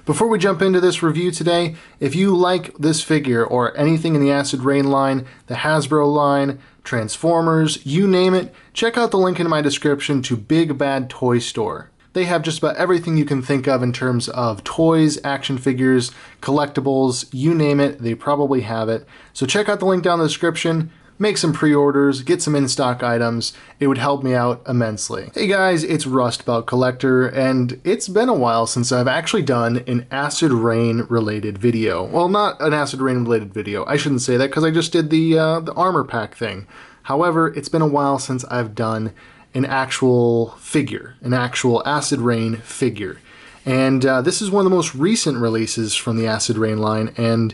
Before we jump into this review today, if you like this figure or anything in the Acid Rain line, the Hasbro line, Transformers, you name it, check out the link in my description to Big Bad Toy Store. They have just about everything you can think of in terms of toys, action figures, collectibles, you name it, they probably have it. So check out the link down in the description, make some pre-orders, get some in-stock items. It would help me out immensely. Hey guys, it's Rustabout Collector, and it's been a while since I've actually done an Acid Rain related video. Well, not an Acid Rain related video. I shouldn't say that because I just did the armor pack thing. However, it's been a while since I've done an actual figure, an actual Acid Rain figure. And this is one of the most recent releases from the Acid Rain line, and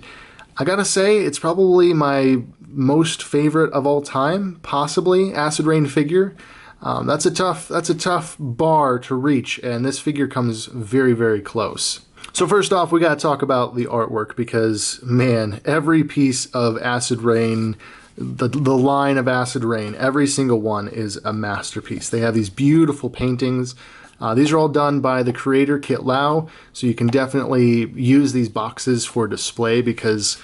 I gotta say, it's probably my most favorite of all time, possibly, Acid Rain figure. That's a tough bar to reach, and this figure comes very, very close. So first off, we gotta talk about the artwork because, man, every piece of Acid Rain, the line of Acid Rain, every single one is a masterpiece. They have these beautiful paintings. These are all done by the creator, Kit Lau, so you can definitely use these boxes for display because,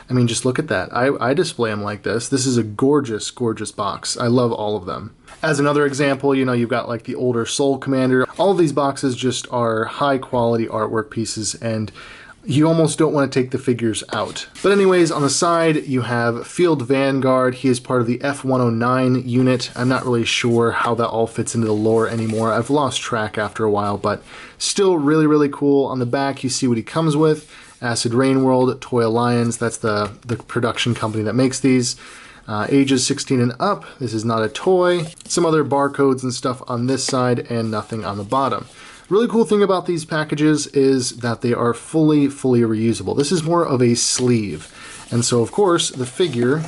I mean, just look at that. I display them like this. This is a gorgeous, gorgeous box. I love all of them. As another example, you know, you've got like the older Soul Commander. All of these boxes just are high quality artwork pieces, and you almost don't want to take the figures out. But anyways, on the side, you have Field Vanguard. He is part of the F-109 unit. I'm not really sure how that all fits into the lore anymore. I've lost track after a while, but still really, really cool. On the back, you see what he comes with. Acid Rain World, Toy Alliance. That's the production company that makes these. Ages 16 and up. This is not a toy. Some other barcodes and stuff on this side and nothing on the bottom. Really cool thing about these packages is that they are fully reusable. This is more of a sleeve. And so, of course, the figure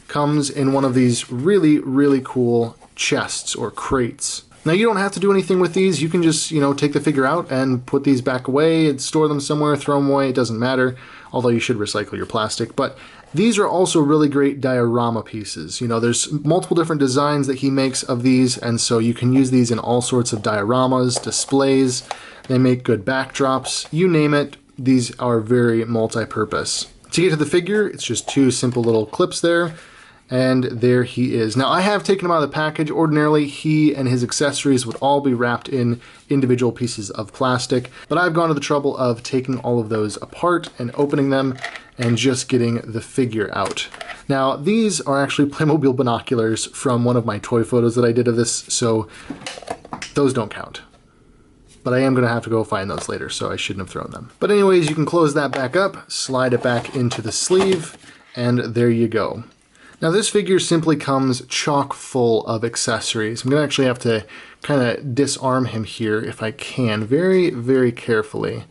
comes in one of these really, really cool chests or crates. Now, you don't have to do anything with these. You can just, you know, take the figure out and put these back away and store them somewhere, throw them away. It doesn't matter, although you should recycle your plastic. But these are also really great diorama pieces. You know, there's multiple different designs that he makes of these, and so you can use these in all sorts of dioramas, displays. They make good backdrops. You name it, these are very multi-purpose. To get to the figure, it's just two simple little clips there, and there he is. Now, I have taken him out of the package. Ordinarily, he and his accessories would all be wrapped in individual pieces of plastic, but I've gone to the trouble of taking all of those apart and opening them and just getting the figure out. Now, these are actually Playmobil binoculars from one of my toy photos that I did of this, so those don't count. But I am going to have to go find those later, so I shouldn't have thrown them. But anyways, you can close that back up, slide it back into the sleeve, and there you go. Now, this figure simply comes chock full of accessories. I'm going to actually have to kind of disarm him here if I can, very, very carefully.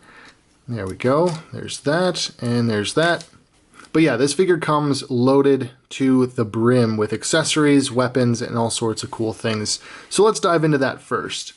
There we go. There's that, and there's that. But yeah, this figure comes loaded to the brim with accessories, weapons, and all sorts of cool things. So let's dive into that first.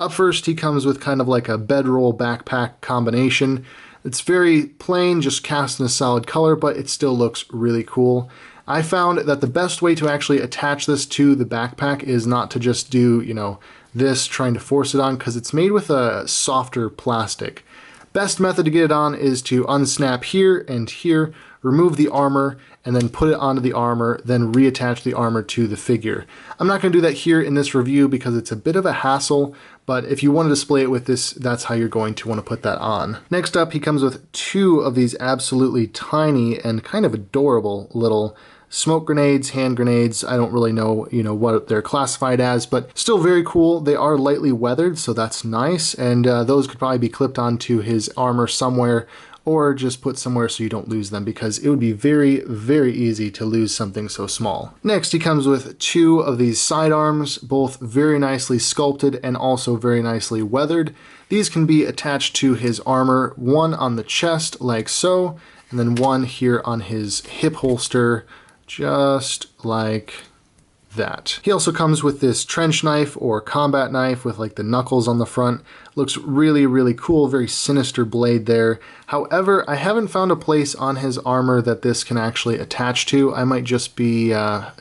Up first, he comes with kind of like a bedroll backpack combination. It's very plain, just cast in a solid color, but it still looks really cool. I found that the best way to actually attach this to the backpack is not to just do, you know, this, trying to force it on, because it's made with a softer plastic. Best method to get it on is to unsnap here and here, remove the armor, and then put it onto the armor, then reattach the armor to the figure. I'm not going to do that here in this review because it's a bit of a hassle, but if you want to display it with this, that's how you're going to want to put that on. Next up, he comes with two of these absolutely tiny and kind of adorable little smoke grenades, hand grenades. I don't really know, you know, what they're classified as, but still very cool. They are lightly weathered, so that's nice, and those could probably be clipped onto his armor somewhere, or just put somewhere so you don't lose them, because it would be very, very easy to lose something so small. Next, he comes with two of these sidearms, both very nicely sculpted and also very nicely weathered. These can be attached to his armor, one on the chest like so, and then one here on his hip holster, just like that. He also comes with this trench knife or combat knife with like the knuckles on the front. Looks really, really cool, very sinister blade there. However, I haven't found a place on his armor that this can actually attach to. I might just be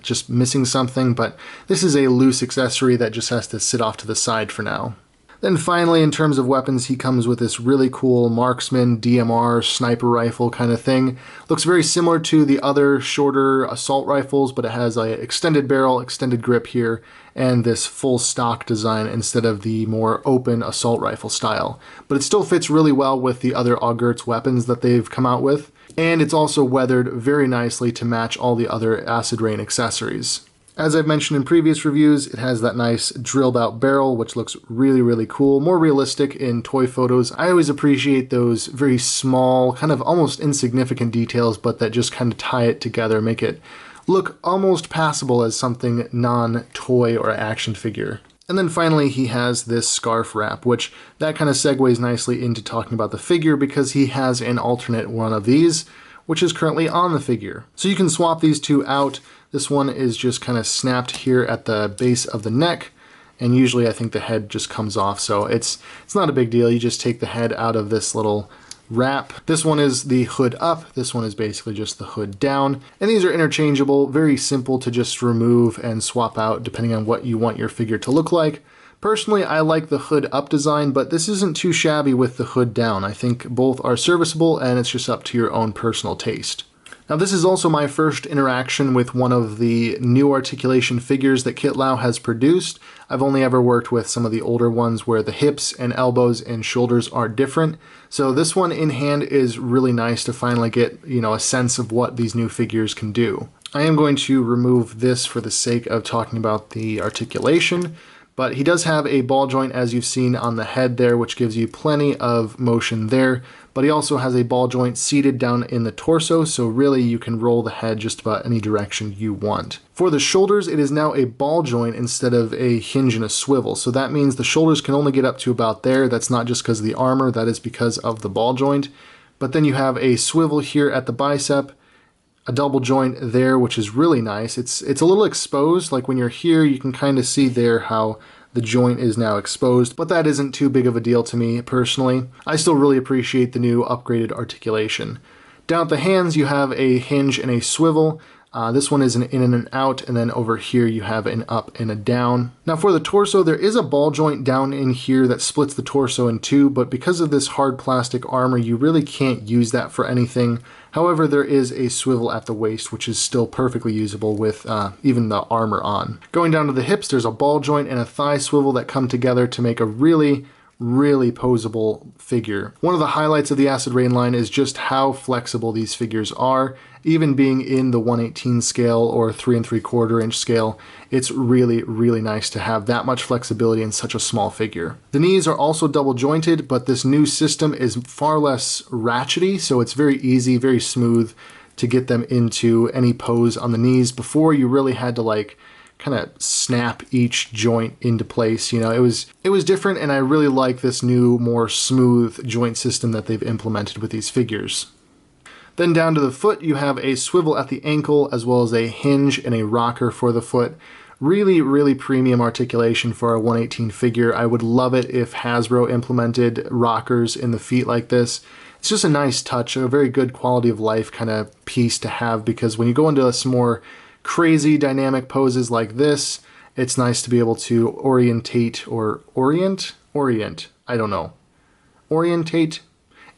just missing something, but this is a loose accessory that just has to sit off to the side for now. Then finally, in terms of weapons, he comes with this really cool marksman, DMR, sniper rifle kind of thing. Looks very similar to the other shorter assault rifles, but it has an extended barrel, extended grip here, and this full stock design instead of the more open assault rifle style. But it still fits really well with the other Augurt's weapons that they've come out with, and it's also weathered very nicely to match all the other Acid Rain accessories. As I've mentioned in previous reviews, it has that nice drilled out barrel, which looks really, really cool, more realistic in toy photos. I always appreciate those very small, kind of almost insignificant details, but that just kind of tie it together, make it look almost passable as something non-toy or action figure. And then finally, he has this scarf wrap, which that kind of segues nicely into talking about the figure because he has an alternate one of these, which is currently on the figure. So you can swap these two out. This one is just kind of snapped here at the base of the neck, and usually I think the head just comes off, so it's not a big deal. You just take the head out of this little wrap. This one is the hood up, this one is basically just the hood down, and these are interchangeable, very simple to just remove and swap out depending on what you want your figure to look like. Personally, I like the hood up design, but this isn't too shabby with the hood down. I think both are serviceable, and it's just up to your own personal taste. Now, this is also my first interaction with one of the new articulation figures that Kit Lau has produced. I've only ever worked with some of the older ones where the hips and elbows and shoulders are different. So this one in hand is really nice to finally get, a sense of what these new figures can do. I am going to remove this for the sake of talking about the articulation. But he does have a ball joint, as you've seen on the head there, which gives you plenty of motion there. But he also has a ball joint seated down in the torso, so really you can roll the head just about any direction you want. For the shoulders, it is now a ball joint instead of a hinge and a swivel. So that means the shoulders can only get up to about there. That's not just because of the armor, that is because of the ball joint. But then you have a swivel here at the bicep, a double joint there, which is really nice. It's a little exposed, like when you're here, you can kind of see there how the joint is now exposed, but that isn't too big of a deal to me personally. I still really appreciate the new upgraded articulation. Down at the hands, you have a hinge and a swivel. This one is an in and an out, and then over here you have an up and a down. Now for the torso, there is a ball joint down in here that splits the torso in two, but because of this hard plastic armor, you really can't use that for anything. However, there is a swivel at the waist, which is still perfectly usable with even the armor on. Going down to the hips, there's a ball joint and a thigh swivel that come together to make a really posable figure. One of the highlights of the Acid Rain line is just how flexible these figures are. Even being in the 1/18 scale or 3 3/4 inch scale, it's really nice to have that much flexibility in such a small figure. The knees are also double jointed, but this new system is far less ratchety, so it's very easy, very smooth to get them into any pose on the knees. Before, you really had to kind of snap each joint into place. It was different, and I really like this new, more smooth joint system that they've implemented with these figures. Then down to the foot, you have a swivel at the ankle, as well as a hinge and a rocker for the foot. Really premium articulation for a 1/18 figure. I would love it if Hasbro implemented rockers in the feet like this. It's just a nice touch, a very good quality of life kind of piece to have, because when you go into some more crazy dynamic poses like this, it's nice to be able to orientate.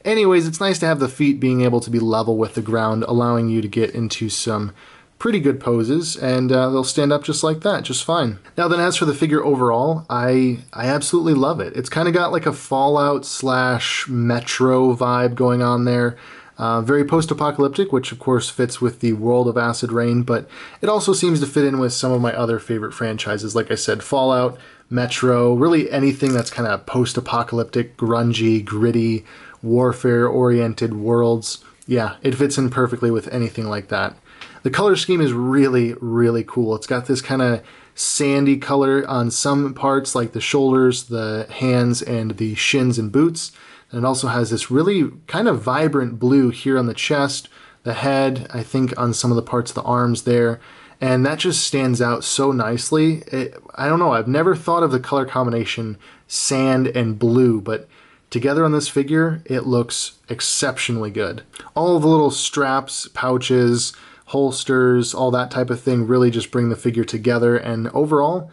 Anyways, it's nice to have the feet being able to be level with the ground, allowing you to get into some pretty good poses, and they'll stand up just like that, just fine. Now then, as for the figure overall, I absolutely love it. It's kind of got like a Fallout / Metro vibe going on there. Very post-apocalyptic, which of course fits with the world of Acid Rain, but it also seems to fit in with some of my other favorite franchises. Like I said, Fallout, Metro, really anything that's kind of post-apocalyptic, grungy, gritty, warfare-oriented worlds. Yeah, it fits in perfectly with anything like that. The color scheme is really cool. It's got this kind of sandy color on some parts, like the shoulders, the hands, and the shins and boots. And it also has this really kind of vibrant blue here on the chest, the head, I think on some of the parts of the arms there. And that just stands out so nicely. I don't know, I've never thought of the color combination sand and blue, but together on this figure, it looks exceptionally good. All of the little straps, pouches, holsters, all that type of thing really just bring the figure together, and overall,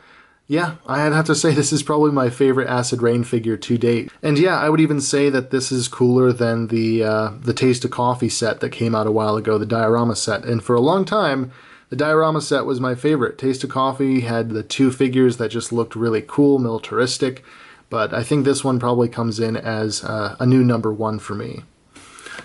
Yeah, I'd have to say this is probably my favorite Acid Rain figure to date. And yeah, I would even say that this is cooler than the Taste of Coffee set that came out a while ago, the diorama set. And for a long time, the diorama set was my favorite. Taste of Coffee had the two figures that just looked really cool, militaristic, but I think this one probably comes in as a new #1 for me.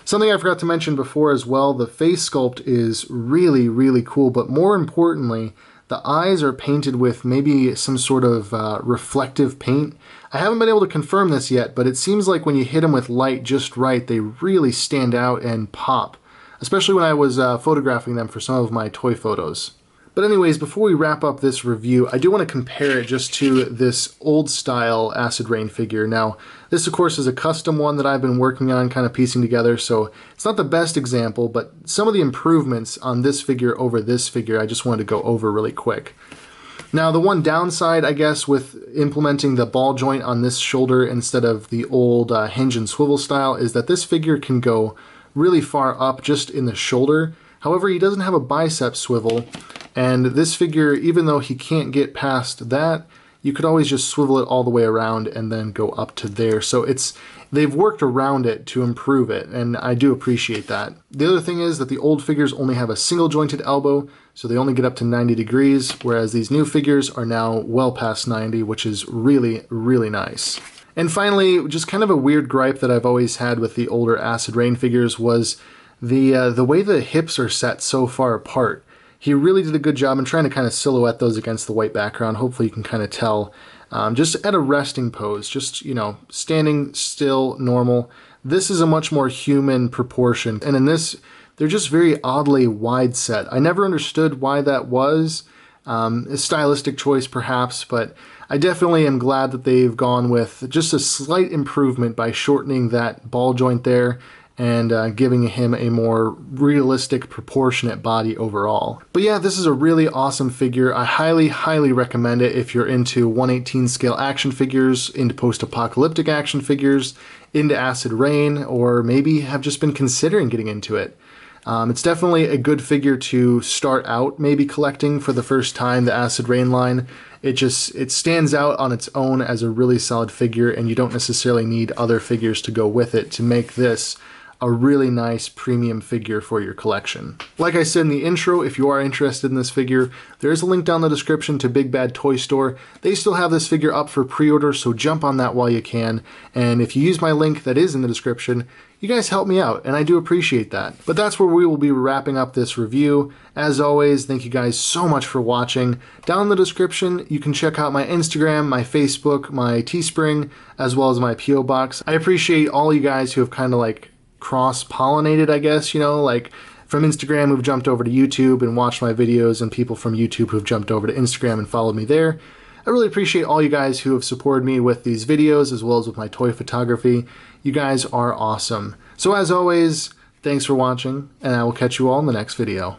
Something I forgot to mention before as well, the face sculpt is really, really cool, but more importantly, the eyes are painted with maybe some sort of reflective paint. I haven't been able to confirm this yet, but it seems like when you hit them with light just right, they really stand out and pop, especially when I was photographing them for some of my toy photos. But anyways, before we wrap up this review, I do want to compare it just to this old style Acid Rain figure. Now, this of course is a custom one that I've been working on, kind of piecing together, so it's not the best example, but some of the improvements on this figure over this figure I just wanted to go over really quick. Now, the one downside, I guess, with implementing the ball joint on this shoulder instead of the old hinge and swivel style is that this figure can go really far up just in the shoulder. However, he doesn't have a bicep swivel, and this figure, even though he can't get past that, you could always just swivel it all the way around and then go up to there. So they've worked around it to improve it, and I do appreciate that. The other thing is that the old figures only have a single jointed elbow, so they only get up to 90 degrees, whereas these new figures are now well past 90, which is really, really nice. And finally, just kind of a weird gripe that I've always had with the older Acid Rain figures was the way the hips are set so far apart. He really did a good job in trying to kind of silhouette those against the white background. Hopefully you can kind of tell. Just at a resting pose, just, you know, standing still, normal. This is a much more human proportion. And in this, they're just very oddly wide set. I never understood why that was. A stylistic choice perhaps, but I definitely am glad that they've gone with just a slight improvement by shortening that ball joint there and giving him a more realistic, proportionate body overall. But yeah, this is a really awesome figure. I highly, highly recommend it if you're into 1/18 scale action figures, into post-apocalyptic action figures, into Acid Rain, or maybe have just been considering getting into it. It's definitely a good figure to start out maybe collecting for the first time, the Acid Rain line. It stands out on its own as a really solid figure, and you don't necessarily need other figures to go with it to make this a really nice premium figure for your collection. Like I said in the intro, if you are interested in this figure, there is a link down in the description to Big Bad Toy Store. They still have this figure up for pre-order, so jump on that while you can. And if you use my link that is in the description, you guys help me out, and I do appreciate that. But that's where we will be wrapping up this review. As always, thank you guys so much for watching. Down in the description, you can check out my Instagram, my Facebook, my Teespring, as well as my P.O. Box. I appreciate all you guys who have kind of like cross-pollinated, I guess, you know, like from Instagram who've jumped over to YouTube and watched my videos, and people from YouTube who've jumped over to Instagram and followed me there. I really appreciate all you guys who have supported me with these videos as well as with my toy photography. You guys are awesome. So as always, thanks for watching, and I will catch you all in the next video.